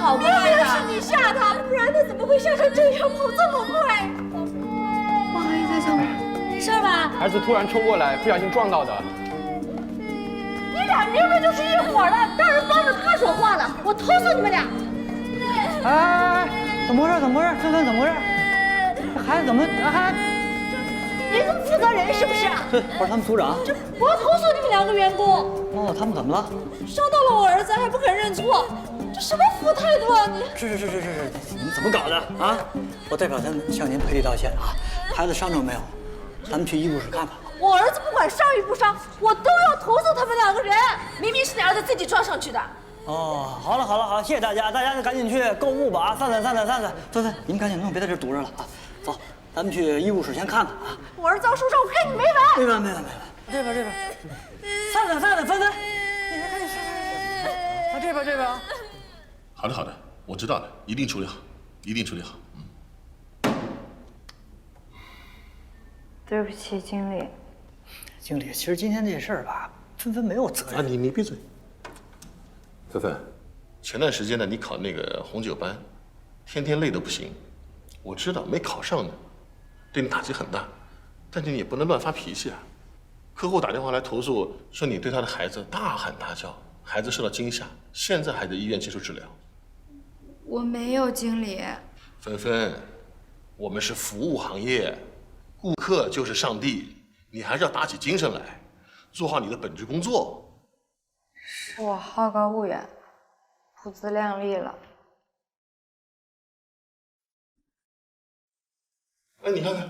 好快呀！是你吓他，不然他怎么会吓成这样，跑这么快？不好意思，小梅，没事吧？儿子突然冲过来，不小心撞到的。你俩明明就是一伙的，当然帮着他说话了，我投诉你们俩！哎，怎么回事？怎么回事？芬芬，怎么回事？这孩子怎么还？你是负责人是不是？对，我是他们组长。我要投诉你们2个员工。哦，他们怎么了？伤到了我儿子，还不肯认错，这什么服务态度啊你！是，你们怎么搞的啊？我代表他们向您赔礼道歉啊！孩子伤着没有？咱们去医务室看看。我儿子不管伤与不伤，我都要投诉他们2个人。明明是你儿子自己撞上去的。哦，好了，谢谢大家，大家就赶紧去购物吧啊！散。芬芬，你们赶紧弄，别在这堵着了啊！走，咱们去医务室先看看啊！我儿子要受伤，我跟你没完！没完！这边，散，芬芬，你别看你散，啊这边啊！好的，我知道了，一定处理好。对不起，经理。经理，其实今天这事儿吧，芬芬没有责任。啊，你闭嘴。芬芬，前段时间呢，你考那个红酒班，天天累得不行，我知道没考上呢，对你打击很大，但是你也不能乱发脾气啊。客户打电话来投诉说你对他的孩子大喊大叫，孩子受到惊吓，现在还在医院接受治疗。我没有，经理。芬芬，我们是服务行业，顾客就是上帝，你还是要打起精神来，做好你的本职工作。是我好高骛远，不自量力了。哎，你看看，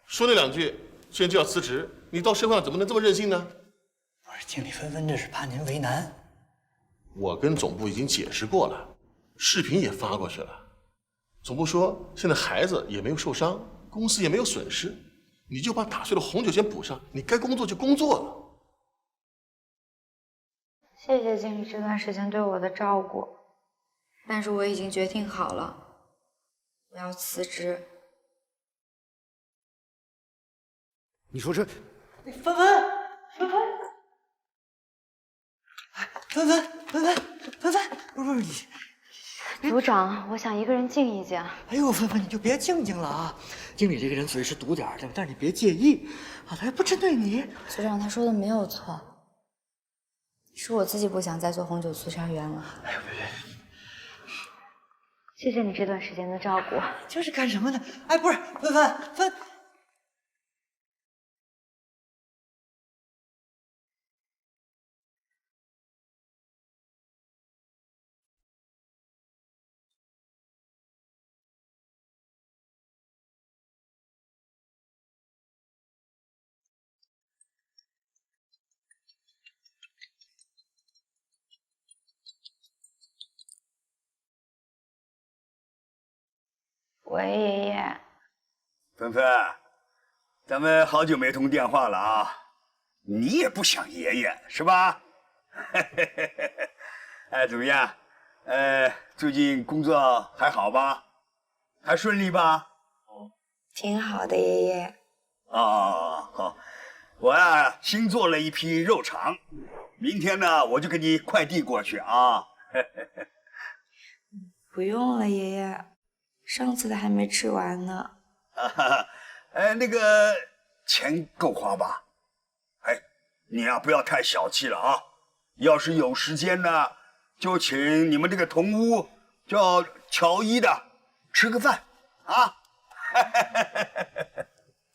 说那2句，现在就要辞职，你到社会上怎么能这么任性呢？不是，经理，芬芬这是怕您为难。我跟总部已经解释过了，视频也发过去了。总部说现在孩子也没有受伤，公司也没有损失，你就把打碎的红酒钱补上，你该工作就工作了。谢谢经理这段时间对我的照顾，但是我已经决定好了，我要辞职。你说这，芬芬，不是你，组长，我想一个人静一静。哎呦，芬芬你就别静了啊！经理这个人嘴是毒点儿的，但是你别介意啊，他又不针对你。组长他说的没有错，是我自己不想再做红酒促销员了。哎呦，别，谢谢你这段时间的照顾。这是干什么呢？哎，不是，芬。喂，爷爷。芬芬，咱们好久没通电话了啊！你也不想爷爷是吧？哎，怎么样？最近工作还好吧？还顺利吧？挺好的，爷爷。哦，好，我呀新做了一批肉肠，明天呢我就给你快递过去啊。不用了，爷爷。上次的还没吃完呢。那个钱够花吧？哎，你呀不要太小气了啊！要是有时间呢，就请你们这个同屋叫乔伊的吃个饭啊！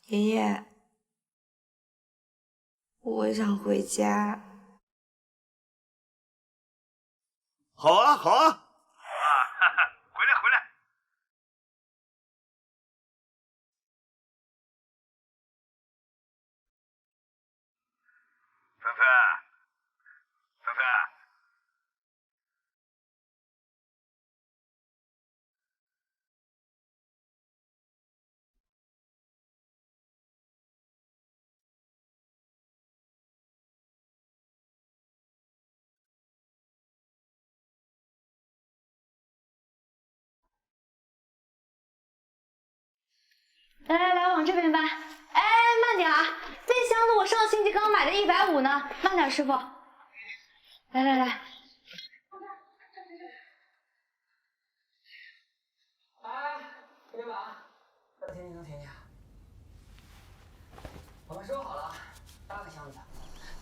爷爷，我想回家。好啊，好啊！回来！芬芬。来，往这边搬。哎，慢点啊！这箱子我上星期刚买的150呢，慢点，师傅。来，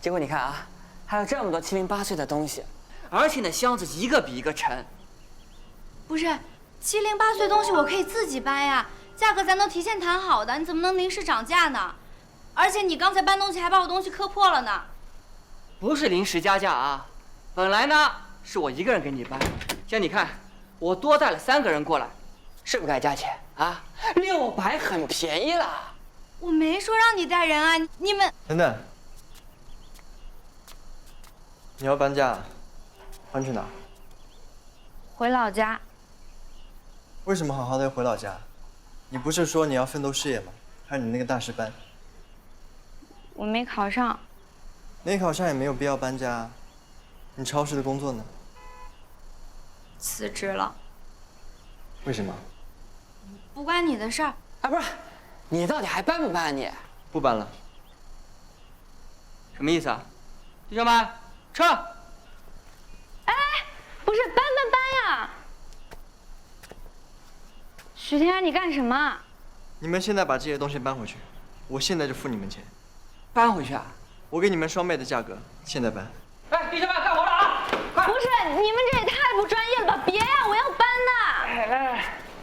结果你看啊，还有这么多七零八碎的东西，而且那箱子一个比一个沉。不是，7零8碎东西我可以自己搬呀，价格咱都提前谈好的，你怎么能临时涨价呢？而且你刚才搬东西还把我东西磕破了呢。不是临时加价啊，本来呢是我一个人给你搬，现在你看我多带了3个人过来，是不是该加钱啊？600很便宜了。我没说让你带人啊，你们等等，你要搬家，搬去哪？回老家。为什么好好的要回老家？你不是说你要奋斗事业吗？还有你那个大师班。我没考上。没考上也没有必要搬家。你超市的工作呢？辞职了。为什么？不关你的事儿。啊，不是，你到底还搬不搬啊你？不搬了。什么意思啊？弟兄们，撤！哎，不是搬呀！许天然，你干什么？你们现在把这些东西搬回去，我现在就付你们钱。搬回去啊？我给你们双倍的价格，现在搬。哎，弟兄们，干活了啊！快！不是，你们这也太不专业了吧！别呀，我要搬的。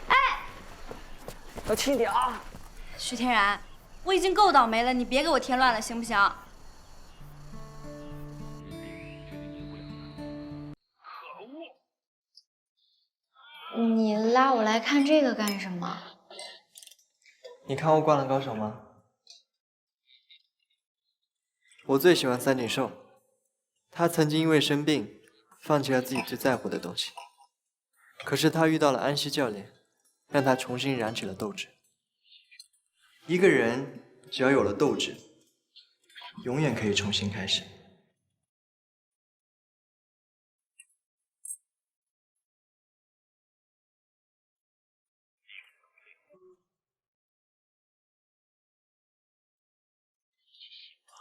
哎，要轻点啊！徐天然，我已经够倒霉了，你别给我添乱了，行不行？你拉我来看这个干什么？你看过《灌篮高手》吗？我最喜欢三井寿，他曾经因为生病，放弃了自己最在乎的东西。可是他遇到了安西教练，让他重新燃起了斗志。一个人只要有了斗志，永远可以重新开始。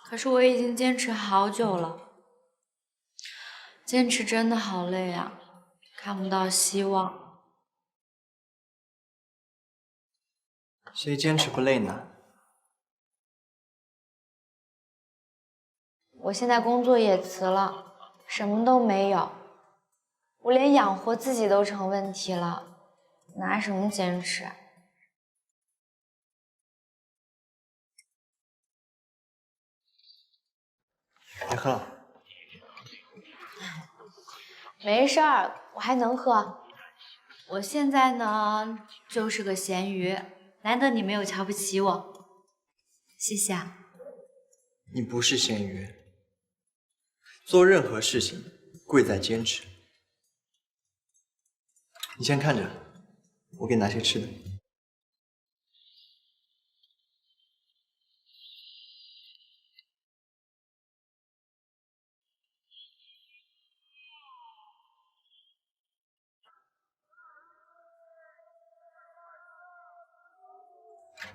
可是我已经坚持好久了，坚持真的好累啊，看不到希望。谁坚持不累呢？我现在工作也辞了，什么都没有，我连养活自己都成问题了，拿什么坚持？别喝了。没事儿，我还能喝。我现在呢就是个咸鱼，难得你没有瞧不起我，谢谢啊。你不是咸鱼，做任何事情贵在坚持。你先看着，我给你拿些吃的。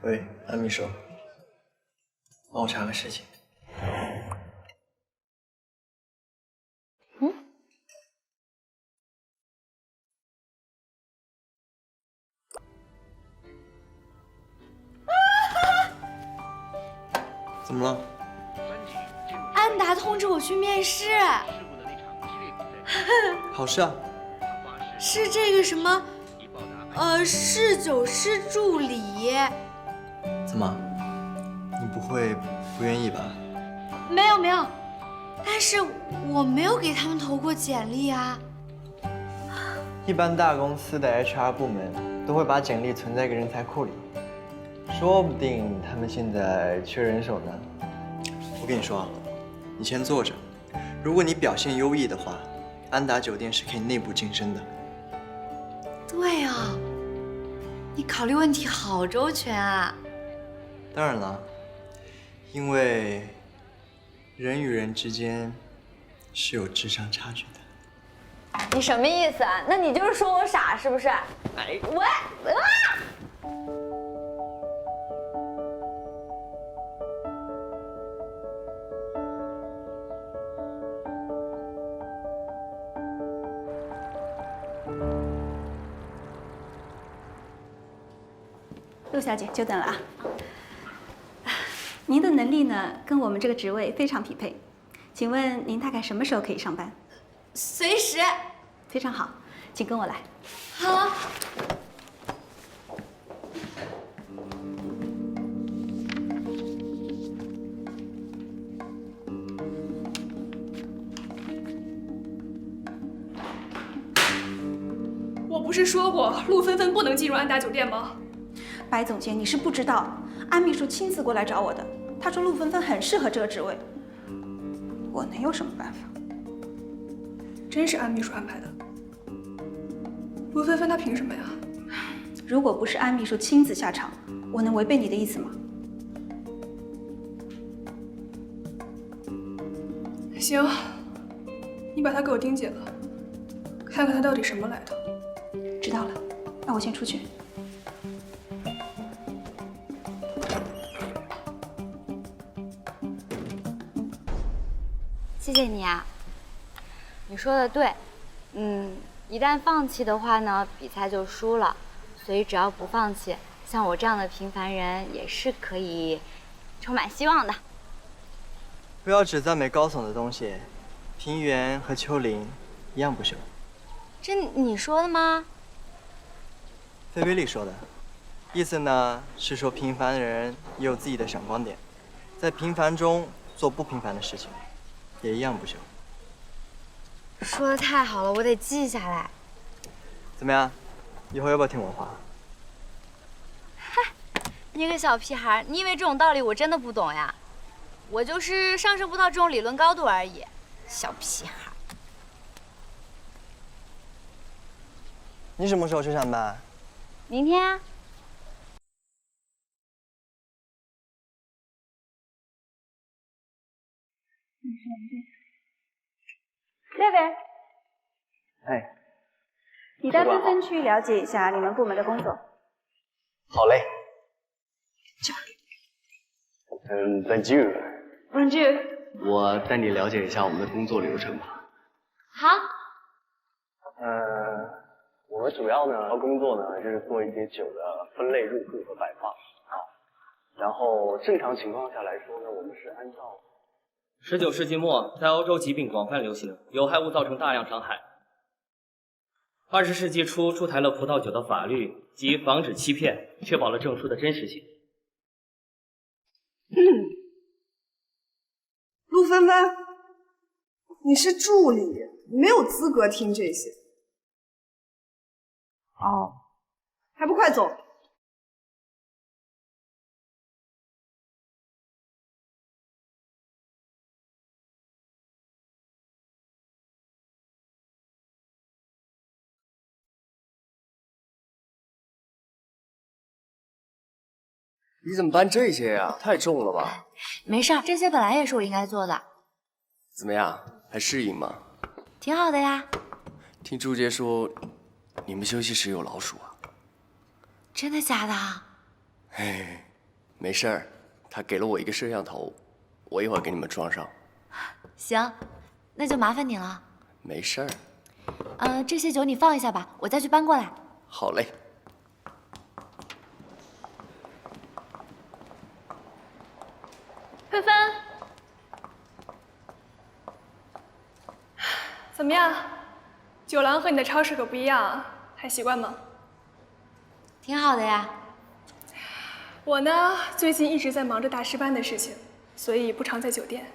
喂，安秘书，帮我查个事情。怎么了？安达通知我去面试。好事啊！是这个什么，侍酒师助理。怎么？你不会不愿意吧？没有，但是我没有给他们投过简历啊。一般大公司的 HR 部门都会把简历存在一个人才库里，说不定他们现在缺人手呢。我跟你说啊，你先坐着，如果你表现优异的话，安达酒店是可以内部晋升的。对啊，你考虑问题好周全啊。当然了，因为人与人之间是有智商差距的。你什么意思啊？那你就是说我傻是不是？哎，喂，陆小姐，久等了啊！您的能力呢，跟我们这个职位非常匹配。请问您大概什么时候可以上班？随时。非常好，请跟我来。好。我不是说过陆芬芬不能进入安达酒店吗？白总监，你是不知道，安秘书亲自过来找我的，他说陆芬芬很适合这个职位，我能有什么办法？真是安秘书安排的。陆芬芬她凭什么呀？如果不是安秘书亲自下场，我能违背你的意思吗？行，你把她给我盯紧了，看看她到底什么来头。知道了，那我先出去。谢谢你啊，你说的对，一旦放弃的话呢，比赛就输了，所以只要不放弃，像我这样的平凡人也是可以充满希望的。不要只赞美高耸的东西，平原和丘陵一样不朽。这你说的吗？菲菲利说的，意思呢是说平凡的人也有自己的闪光点，在平凡中做不平凡的事情，也一样不朽。说的太好了，我得记下来。怎么样？以后要不要听我话？嗨，你个小屁孩，你以为这种道理我真的不懂呀？我就是上升不到这种理论高度而已，小屁孩。你什么时候去上班？明天啊。贝贝，哎，你到分分区了解一下你们部门的工作。好嘞。Bonjour。Bonjour。我带你了解一下我们的工作流程吧。好。我们主要呢工作呢就是做一些酒的分类、入库和摆放啊。然后正常情况下来说呢，我们是按照19世纪末，在欧洲疾病广泛流行，有害物造成大量伤害。20世纪初出台了葡萄酒的法律及防止欺骗，确保了证书的真实性。陆芬芬，你是助理，你没有资格听这些。哦，还不快走！你怎么搬这些呀？太重了吧？没事儿，这些本来也是我应该做的。怎么样，还适应吗？挺好的呀。听朱杰说，你们休息室有老鼠啊？真的假的？嘿，没事儿，他给了我一个摄像头，我一会儿给你们装上。行，那就麻烦你了。没事儿。这些酒你放一下吧，我再去搬过来。好嘞。芬芬，怎么样？酒廊和你的超市可不一样，还习惯吗？挺好的呀。我呢，最近一直在忙着大师班的事情，所以不常在酒店。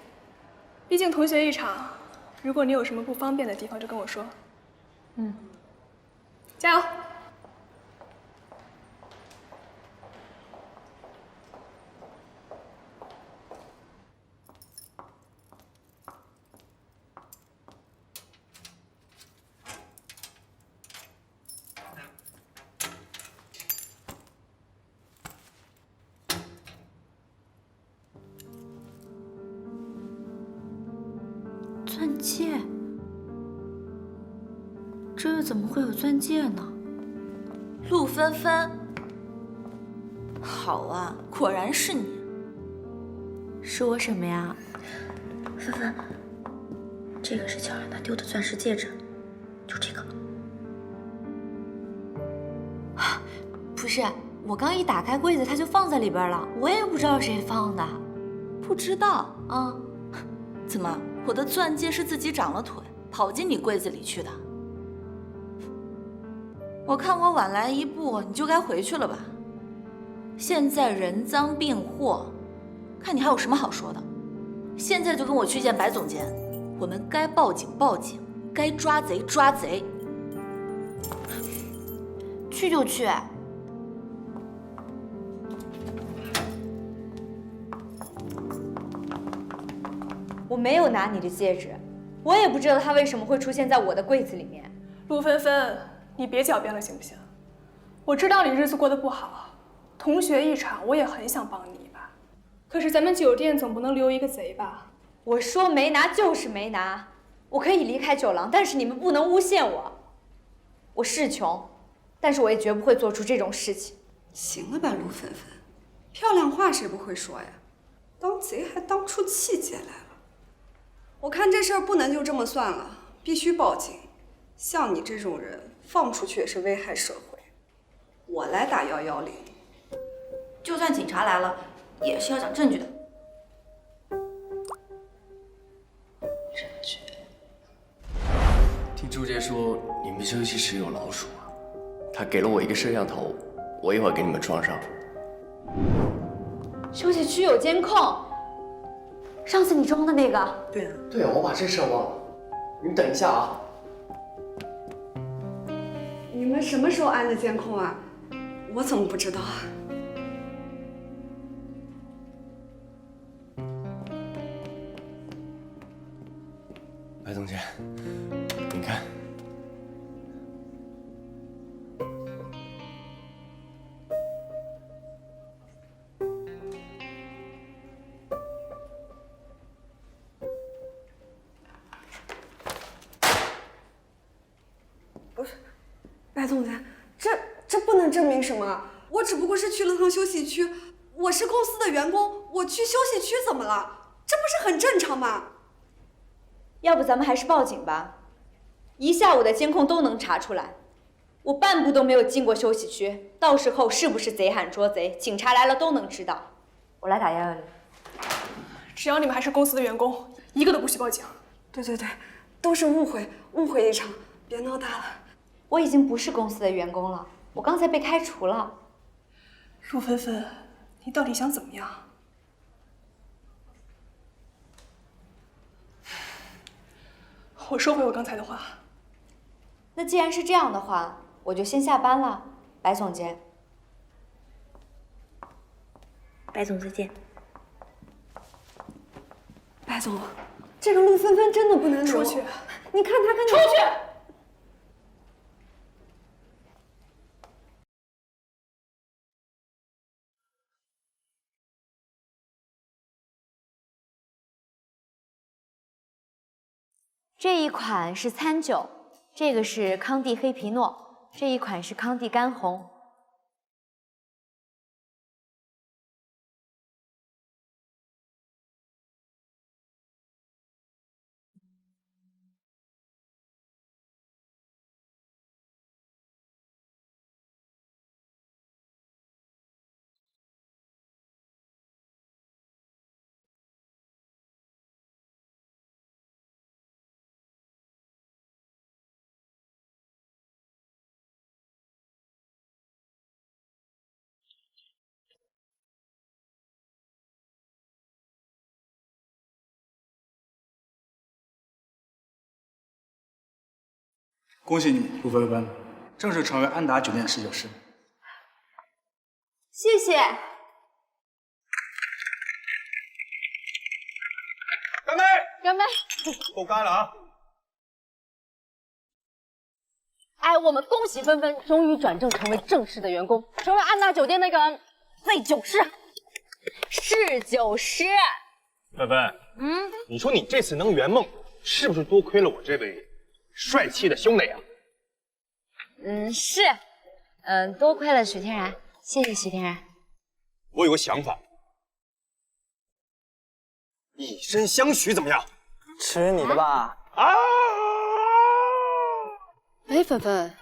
毕竟同学一场，如果你有什么不方便的地方，就跟我说。加油！钻戒？这又怎么会有钻戒呢？陆芬芬，好啊，果然是你。是我什么呀？芬芬，这个是乔冉娜丢的钻石戒指，就这个。不是，我刚一打开柜子，它就放在里边了，我也不知道谁放的。不知道啊？怎么？我的钻戒是自己长了腿跑进你柜子里去的。我看我晚来一步，你就该回去了吧？现在人赃并获，看你还有什么好说的？现在就跟我去见白总监，我们该报警报警，该抓贼抓贼。去就去。我没有拿你的戒指，我也不知道它为什么会出现在我的柜子里面。陆芬芬，你别狡辩了行不行？我知道你日子过得不好，同学一场，我也很想帮你一把。可是咱们酒店总不能留一个贼吧？我说没拿就是没拿，我可以离开酒廊，但是你们不能诬陷我。我是穷，但是我也绝不会做出这种事情。行了吧，陆芬芬，漂亮话谁不会说呀？当贼还当出气节来了。我看这事儿不能就这么算了，必须报警。像你这种人放出去也是危害社会。我来打110。就算警察来了，也是要讲证据的。证据？听朱姐说你们休息室有老鼠啊，她给了我一个摄像头，我一会儿给你们装上。休息区有监控，上次你装的那个。对啊，对啊，我把这事儿忘了。你们等一下啊。你们什么时候安的监控啊？我怎么不知道啊？白总监，你看。白总监，这不能证明什么。我只不过是去了趟休息区，我是公司的员工，我去休息区怎么了？这不是很正常吗？要不咱们还是报警吧，一下午的监控都能查出来。我半步都没有进过休息区，到时候是不是贼喊捉贼，警察来了都能知道。我来打110。只要你们还是公司的员工，一个都不许报警。对，都是误会一场，别闹大了。我已经不是公司的员工了，我刚才被开除了。陆芬芬，你到底想怎么样？我收回我刚才的话。那既然是这样的话，我就先下班了，白总监。白总再见。白总，这个陆芬芬真的不能留。出去！你看她跟你出去！这一款是餐酒，这个是康帝黑皮诺，这一款是康帝干红。恭喜你，陆芬芬，正式成为安达酒店侍酒师。谢谢。干杯！干杯！够干了啊！哎，我们恭喜芬芬终于转正成为正式的员工，成为安达酒店那个侍酒师。侍酒师。芬芬，你说你这次能圆梦，是不是多亏了我这位帅气的兄弟啊？是，多亏了许天然，谢谢许天然。我有个想法，以身相许怎么样？吃你的吧！啊！哎，芬芬，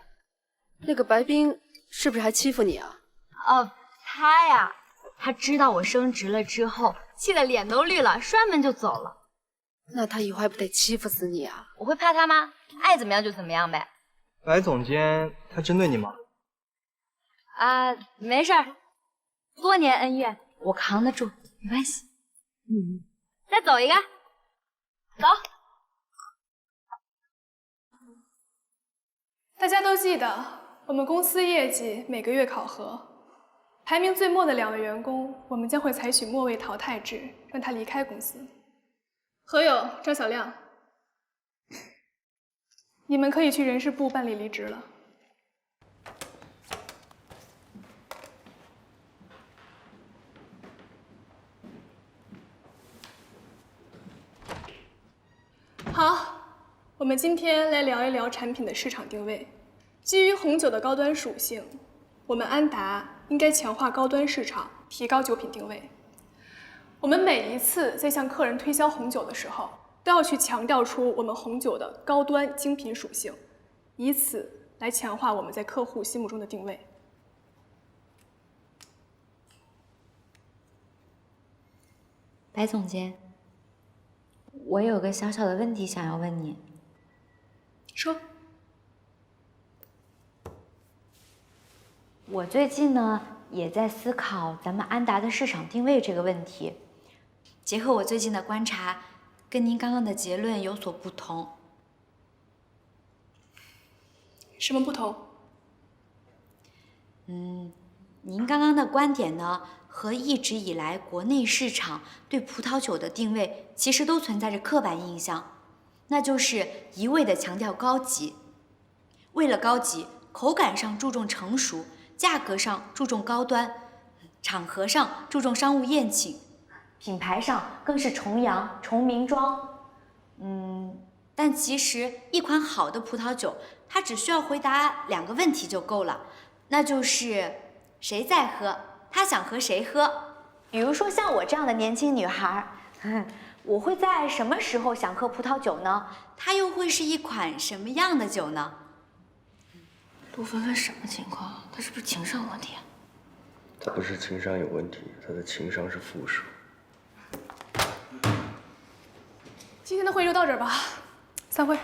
那个白冰是不是还欺负你啊？哦，他呀，他知道我升职了之后，气得脸都绿了，摔门就走了。那他以后还不得欺负死你啊？我会怕他吗？爱怎么样就怎么样呗。白总监他针对你吗？啊，没事儿，多年恩怨我扛得住，没关系。再走一个，走。大家都记得，我们公司业绩每个月考核，排名最末的2位员工，我们将会采取末位淘汰制，让他离开公司。何勇、张小亮，你们可以去人事部办理离职了。好，我们今天来聊一聊产品的市场定位。基于红酒的高端属性，我们安达应该强化高端市场，提高酒品定位。我们每一次在向客人推销红酒的时候，都要去强调出我们红酒的高端精品属性，以此来强化我们在客户心目中的定位。白总监，我有个小小的问题想要问你。说。我最近呢也在思考咱们安达的市场定位这个问题，结合我最近的观察，跟您刚刚的结论有所不同。什么不同？您刚刚的观点呢，和一直以来国内市场对葡萄酒的定位其实都存在着刻板印象，那就是一味的强调高级，为了高级，口感上注重成熟，价格上注重高端，场合上注重商务宴请，品牌上更是崇洋崇名庄。但其实一款好的葡萄酒，它只需要回答2个问题就够了，那就是谁在喝，他想和谁喝。比如说像我这样的年轻女孩，我会在什么时候想喝葡萄酒呢？它又会是一款什么样的酒呢？陆芬芬什么情况？她是不是情商有问题啊？她不是情商有问题，她的情商是负数。今天的会就到这儿吧，散会。